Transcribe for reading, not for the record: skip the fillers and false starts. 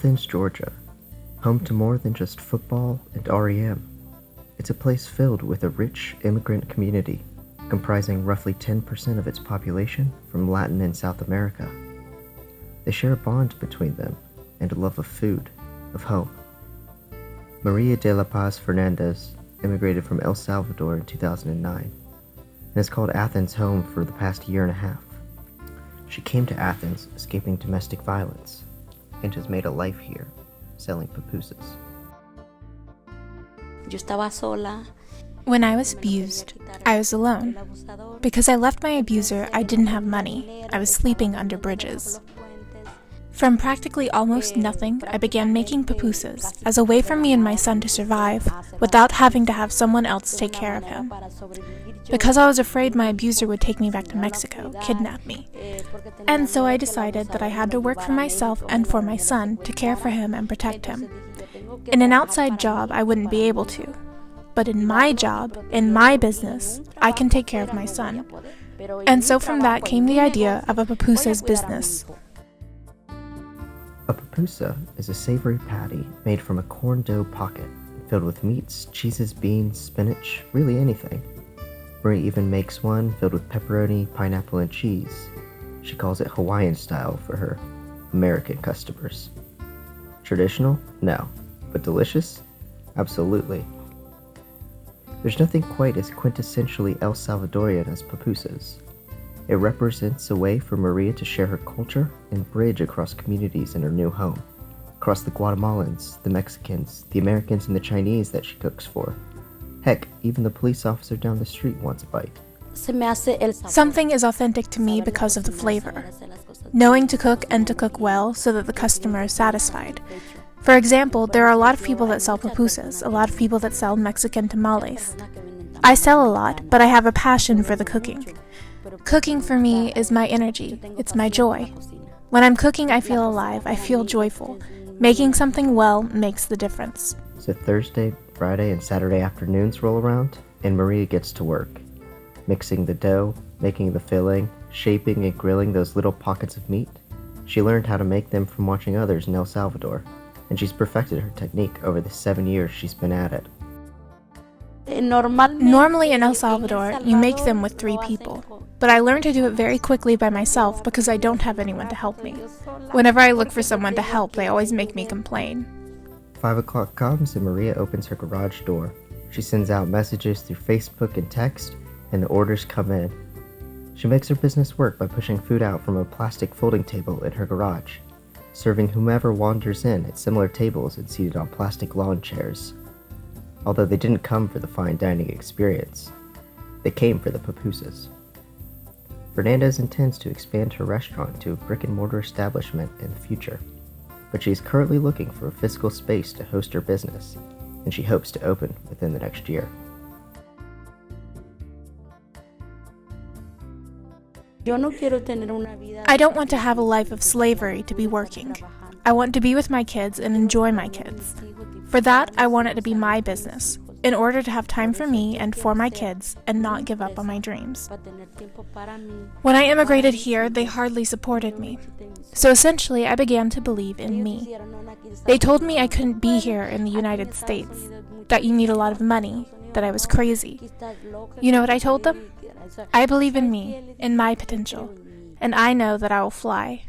Athens, Georgia, home to more than just football and REM. It's a place filled with a rich immigrant community, comprising roughly 10% of its population from Latin and South America. They share a bond between them and a love of food, of home. Maria de la Paz Fernandez immigrated from El Salvador in 2009 and has called Athens home for the past year and a half. She came to Athens escaping domestic violence and has made a life here, selling pupusas. When I was abused, I was alone. Because I left my abuser, I didn't have money. I was sleeping under bridges. From practically almost nothing, I began making pupusas as a way for me and my son to survive without having to have someone else take care of him. Because I was afraid my abuser would take me back to Mexico, kidnap me. And so I decided that I had to work for myself and for my son to care for him and protect him. In an outside job, I wouldn't be able to. But in my job, in my business, I can take care of my son. And so from that came the idea of a pupusas business. A pupusa is a savory patty made from a corn dough pocket, filled with meats, cheeses, beans, spinach, really anything. Marie even makes one filled with pepperoni, pineapple, and cheese. She calls it Hawaiian style for her American customers. Traditional? No. But delicious? Absolutely. There's nothing quite as quintessentially El Salvadorian as pupusas. It represents a way for Maria to share her culture and bridge across communities in her new home, across the Guatemalans, the Mexicans, the Americans, and the Chinese that she cooks for. Heck, even the police officer down the street wants a bite. Something is authentic to me because of the flavor. Knowing to cook and to cook well so that the customer is satisfied. For example, there are a lot of people that sell pupusas, a lot of people that sell Mexican tamales. I sell a lot, but I have a passion for the cooking. Cooking for me is my energy, it's my joy. When I'm cooking, I feel alive, I feel joyful. Making something well makes the difference. So Thursday, Friday, and Saturday afternoons roll around, and Maria gets to work. Mixing the dough, making the filling, shaping and grilling those little pockets of meat. She learned how to make them from watching others in El Salvador, and she's perfected her technique over the 7 years she's been at it. Normally in El Salvador, you make them with 3 people. But I learned to do it very quickly by myself because I don't have anyone to help me. Whenever I look for someone to help, they always make me complain. 5 o'clock comes and Maria opens her garage door. She sends out messages through Facebook and text, and the orders come in. She makes her business work by pushing food out from a plastic folding table in her garage, serving whomever wanders in at similar tables and seated on plastic lawn chairs. Although they didn't come for the fine dining experience, they came for the pupusas. Fernandez intends to expand her restaurant to a brick-and-mortar establishment in the future, but she is currently looking for a physical space to host her business, and she hopes to open within the next year. I don't want to have a life of slavery to be working. I want to be with my kids and enjoy my kids. For that, I want it to be my business, in order to have time for me and for my kids and not give up on my dreams. When I immigrated here, they hardly supported me. So essentially, I began to believe in me. They told me I couldn't be here in the United States, that you need a lot of money, that I was crazy. You know what I told them? I believe in me, in my potential, and I know that I will fly.